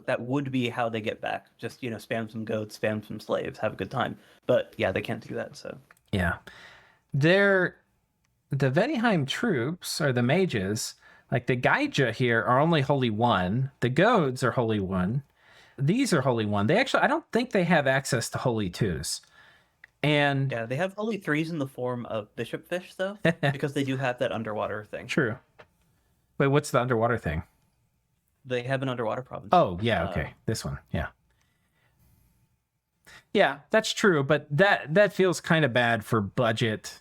That would be how they get back. Just, spam some goats, spam some slaves, have a good time. But yeah, they can't do that, so. Yeah. The Vanheim troops, or the mages, like the Gaija here are only Holy 1. The Goads are Holy 1. These are Holy 1. I don't think they have access to Holy 2s. And yeah, they have Holy 3s in the form of Bishop Fish, though, because they do have that underwater thing. True. Wait, what's the underwater thing? They have an underwater province. Oh, yeah, okay. This one, yeah. Yeah, that's true, but that feels kind of bad for budget,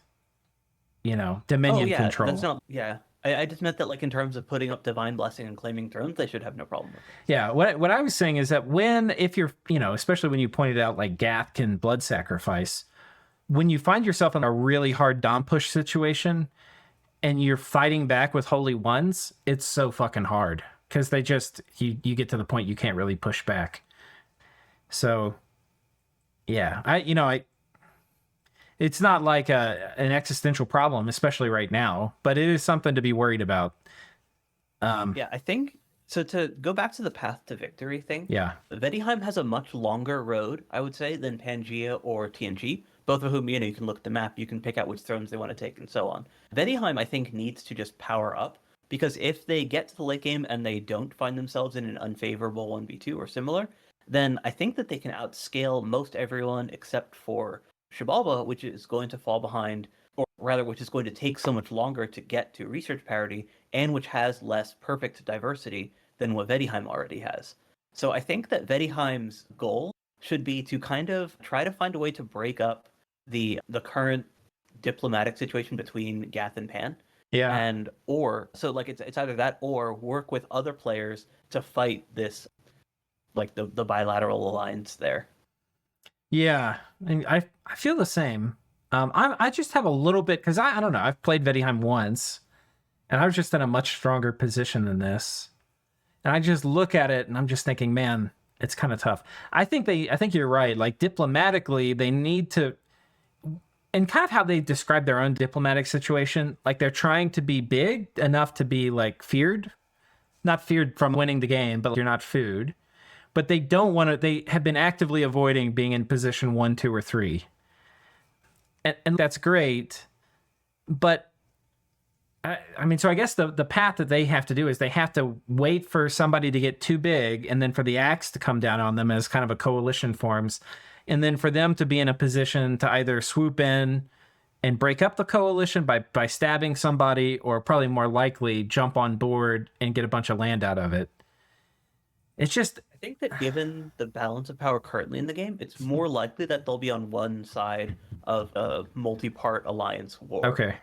Dominion control. That's not, yeah. I just meant that, like, in terms of putting up Divine Blessing and claiming thrones, they should have no problem with it. Yeah, what I was saying is that if you're, especially when you pointed out, like, Gath can blood sacrifice, when you find yourself in a really hard Dom push situation and you're fighting back with Holy Ones, it's so fucking hard. Because they just, you get to the point you can't really push back. So, yeah, it's not like an existential problem, especially right now, but it is something to be worried about. Yeah, I think, so to go back to the path to victory thing, yeah, Vanheim has a much longer road, I would say, than Pangea or Tien Chi, both of whom, you can look at the map, you can pick out which thrones they want to take and so on. Vanheim, I think, needs to just power up, because if they get to the late game and they don't find themselves in an unfavorable 1v2 or similar, then I think that they can outscale most everyone except for Zabala, which is going to fall behind, or rather, which is going to take so much longer to get to research parity, and which has less perfect diversity than what Vanheim already has. So I think that Vanheim's goal should be to kind of try to find a way to break up the current diplomatic situation between Gath and Pan. Yeah. So like it's either that or work with other players to fight this, like the bilateral alliance there. Yeah, and I feel the same. I just have a little bit, because I don't know, I've played Vanheim once, and I was just in a much stronger position than this. And I just look at it and I'm just thinking, man, it's kind of tough. I think you're right. Like, diplomatically, they need to, and kind of how they describe their own diplomatic situation, like they're trying to be big enough to be like feared, not feared from winning the game, but you're not food. But they don't want to, they have been actively avoiding being in position 1, 2, or 3. And that's great. But I mean, so I guess the path that they have to do is they have to wait for somebody to get too big, and then for the axe to come down on them as kind of a coalition forms, and then for them to be in a position to either swoop in and break up the coalition by stabbing somebody, or probably more likely jump on board and get a bunch of land out of it. It's just, I think that given the balance of power currently in the game, it's more likely that they'll be on one side of a multi-part alliance war. okay.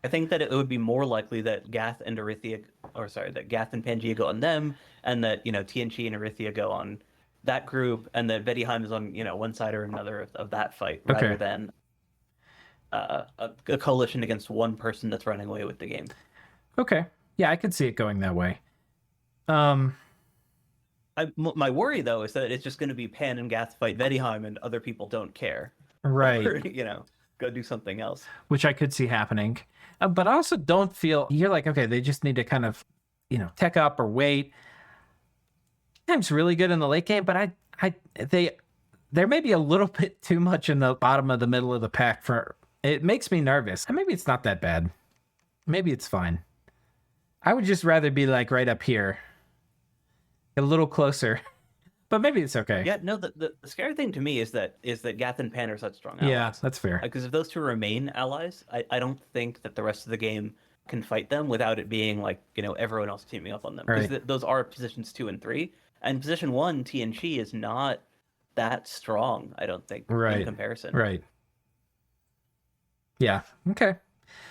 I think that it would be more likely that Gath and Arithia, or sorry, that Gath and Pangea go on them, and that, Tien Chi and Arithia go on that group, and that Vaettiheim is on, one side or another of that fight, rather than a coalition against one person that's running away with the game. Okay. Yeah, I could see it going that way. My worry, though, is that it's just going to be Pan and Gath fight Vaettiheim, and other people don't care. Right. Or, go do something else. Which I could see happening. But I also don't feel, you're like, okay, they just need to kind of, tech up or wait. Time's really good in the late game, but there may be a little bit too much in the bottom of the middle of the pack it makes me nervous. And maybe it's not that bad. Maybe it's fine. I would just rather be like right up here, a little closer, but maybe it's okay. Yeah, no, the scary thing to me is that Gath and Pan are such strong allies. Yeah, that's fair. Because if those two remain allies, I don't think that the rest of the game can fight them without it being like, everyone else teaming up on them. Because those are positions 2 and 3. And position 1, Tien Chi, is not that strong, I don't think, in comparison. Right. Yeah, okay.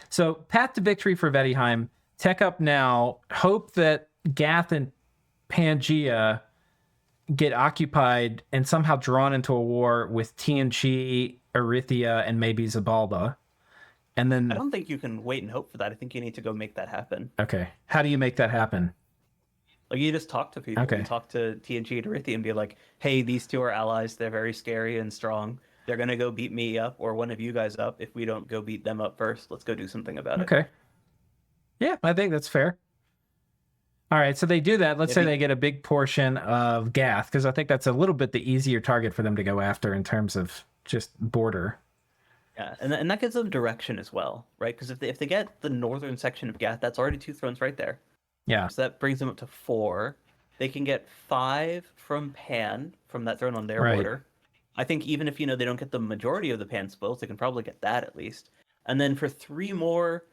So, path to victory for Vaettiheim. Tech up now. Hope that Gath and Pangea get occupied and somehow drawn into a war with Tien Chi, Arithia, and maybe Zabala. And then I don't think you can wait and hope for that. I think you need to go make that happen. Okay. How do you make that happen? Like, you just talk to people. Okay. You talk to Tien Chi and Arithia and be like, hey, these two are allies. They're very scary and strong. They're going to go beat me up or one of you guys up if we don't go beat them up first. Let's go do something about it. Okay. Yeah, I think that's fair. All right, so they do that. Let's say they get a big portion of Gath, because I think that's a little bit the easier target for them to go after in terms of just border. Yeah, and that gives them direction as well, right? Because if they get the northern section of Gath, that's already 2 thrones right there. Yeah. So that brings them up to 4. They can get 5 from Pan, from that throne on their border. I think even if, they don't get the majority of the Pan spoils, they can probably get that at least. And then for 3 more,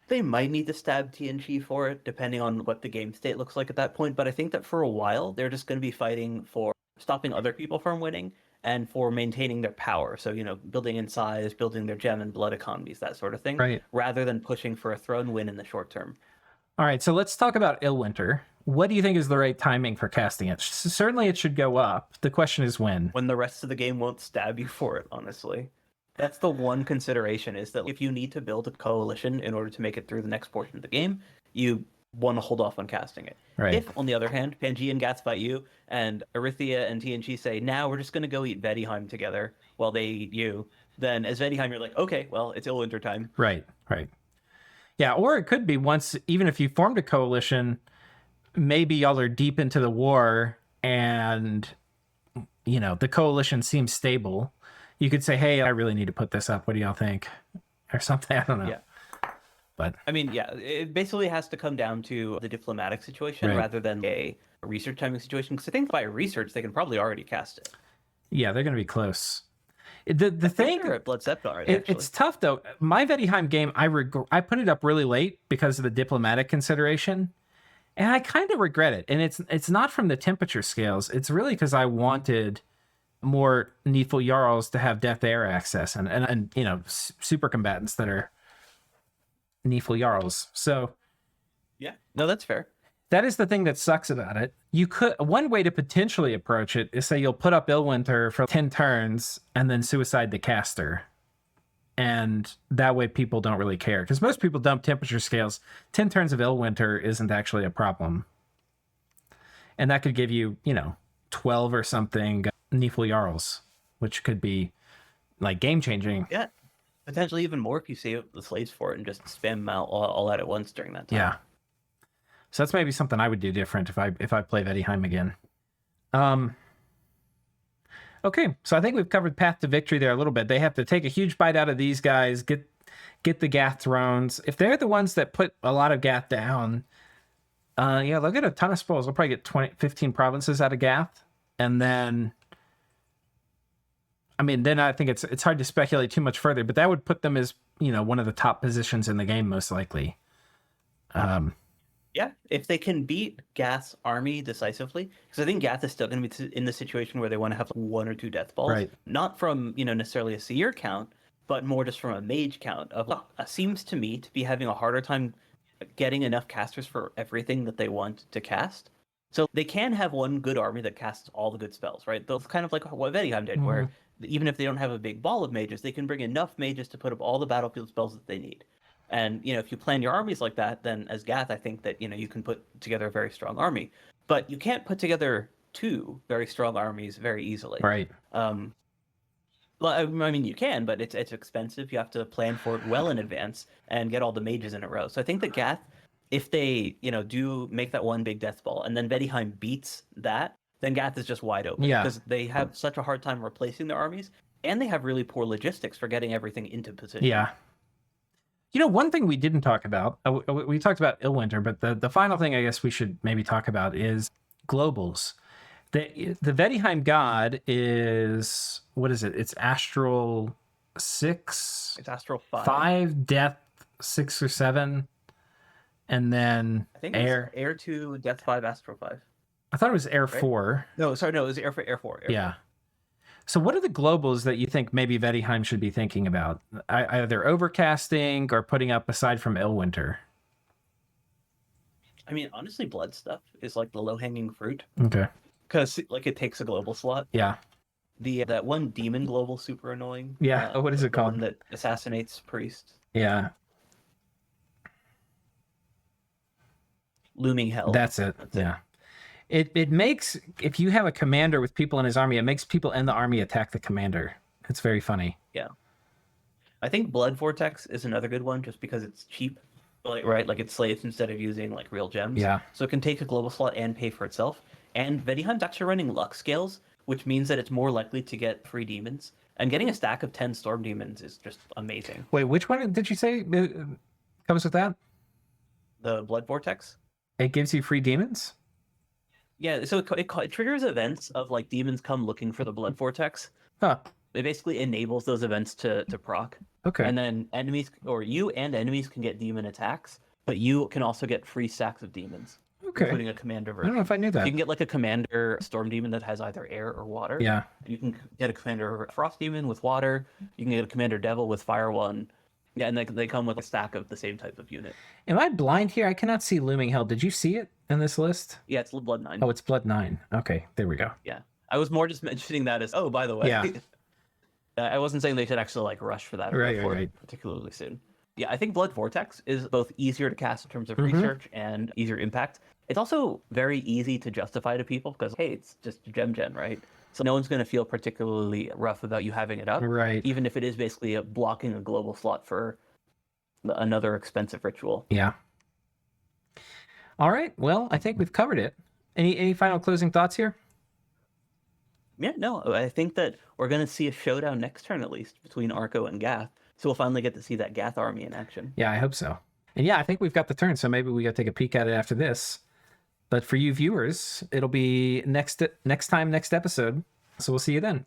they might need to stab Tien Chi for it, depending on what the game state looks like at that point. But I think that for a while, they're just going to be fighting for stopping other people from winning and for maintaining their power. So, building in size, building their gem and blood economies, that sort of thing, rather than pushing for a throne win in the short term. All right, so let's talk about Illwinter. What do you think is the right timing for casting it? Certainly it should go up. The question is when. When the rest of the game won't stab you for it, honestly. That's the one consideration, is that if you need to build a coalition in order to make it through the next portion of the game, you want to hold off on casting it. Right. If, on the other hand, Pangea and Gath fight you, and Arithia and Tien Chi say, now we're just going to go eat Vaettiheim together while they eat you, then as Vaettiheim, you're like, okay, well, it's Illwinter time. Right. Yeah, or it could be even if you formed a coalition, maybe y'all are deep into the war and, the coalition seems stable. You could say, hey, I really need to put this up. What do y'all think? Or something. I don't know. Yeah. But I mean, yeah, it basically has to come down to the diplomatic situation rather than a research timing situation. Because I think by research, they can probably already cast it. Yeah, they're going to be close. The thing at Blood Scepter, it's tough though. My Vaettiheim game, I put it up really late because of the diplomatic consideration, and I kind of regret it. And it's not from the temperature scales. It's really because I wanted more needful Jarls to have death air access and super combatants that are needful Jarls. So yeah, no, that's fair. That is the thing that sucks about it. One way to potentially approach it is say you'll put up Illwinter for 10 turns and then suicide the caster. And that way people don't really care. Because most people dump temperature scales. 10 turns of Illwinter isn't actually a problem. And that could give you, 12 or something Neefle Jarls, which could be like game changing. Yeah. Potentially even more if you save the slaves for it and just spam them out all out at once during that time. Yeah. So that's maybe something I would do different if I play Vaettiheim again. Okay, so I think we've covered path to victory there a little bit. They have to take a huge bite out of these guys, get get the Gath thrones. If they're the ones that put a lot of Gath down, yeah, they'll get a ton of spoils. They'll probably get 15 provinces out of Gath. And then, I mean, then I think it's hard to speculate too much further, but that would put them as, one of the top positions in the game, most likely. Yeah, if they can beat Gath's army decisively, because I think Gath is still going to be in the situation where they want to have 1 or 2 death balls, Right. Not from necessarily a seer count, but more just from a mage count. Seems to me to be having a harder time getting enough casters for everything that they want to cast. So they can have one good army that casts all the good spells, right? Those kind of like what Vaettiheim did, where even if they don't have a big ball of mages, they can bring enough mages to put up all the battlefield spells that they need. And, if you plan your armies like that, then as Gath, I think that, you can put together a very strong army. But you can't put together 2 very strong armies very easily. Right. Well, I mean, you can, but it's expensive. You have to plan for it well in advance and get all the mages in a row. So I think that Gath, if they, do make that one big death ball, and then Vaettiheim beats that, then Gath is just wide open. Yeah. Because they have such a hard time replacing their armies, and they have really poor logistics for getting everything into position. Yeah. One thing we didn't talk about, we talked about Illwinter, but the final thing I guess we should maybe talk about is globals. The Vaettiheim god is, what is it? It's Astral 6. It's Astral 5. 5, Death 6 or 7, and then I think Air. it's Air 2, Death 5, Astral 5. I thought it was Air Right? 4. No, sorry, no, it was Air 4. Air 4. Yeah. So what are the globals that you think maybe Vaettiheim should be thinking about? Either overcasting or putting up aside from Illwinter? I mean, honestly, blood stuff is like the low-hanging fruit. Okay. Because, like, it takes a global slot. Yeah. That one demon global super annoying. Yeah. What is it The called? one that assassinates priests. Yeah. Looming Hell. That's it. Yeah. It makes, if you have a commander with people in his army, it makes people in the army attack the commander. It's very funny. Yeah. I think Blood Vortex is another good one just because it's cheap. Right? Like, it's slaves instead of using, like, real gems. Yeah. So it can take a global slot and pay for itself. And Vaettiheim's actually running luck scales, which means that it's more likely to get free demons. And getting a stack of 10 storm demons is just amazing. Wait, which one did you say comes with that? The Blood Vortex? It gives you free demons? Yeah, so it triggers events of, like, demons come looking for the Blood Vortex. Huh. It basically enables those events to proc. Okay. And then enemies, or you and enemies can get demon attacks, but you can also get free stacks of demons. Okay. Including a commander I version. don't know if I knew that. You can get like a commander storm demon that has either air or water. Yeah. You can get a commander frost demon with water. You can get a commander devil with fire 1. Yeah, and they come with a stack of the same type of unit. Am I blind here? I cannot see Looming Hell. Did you see it in this list? Yeah, it's Blood 9. Oh, it's Blood 9. Okay, there we go. Yeah. I was more just mentioning that as, oh, by the way. Yeah. I wasn't saying they should actually like rush for that Right. particularly soon. Yeah, I think Blood Vortex is both easier to cast in terms of Mm-hmm. research and easier impact. It's also very easy to justify to people because, hey, it's just gem gen, right? So no one's going to feel particularly rough about you having it up. Right. Even if it is basically blocking a global slot for another expensive ritual. Yeah. All right. Well, I think we've covered it. Any final closing thoughts here? Yeah, no, I think that we're going to see a showdown next turn, at least, between Arco and Gath. So we'll finally get to see that Gath army in action. Yeah, I hope so. And yeah, I think we've got the turn, so maybe we got to take a peek at it after this. But for you viewers, it'll be next episode. So we'll see you then.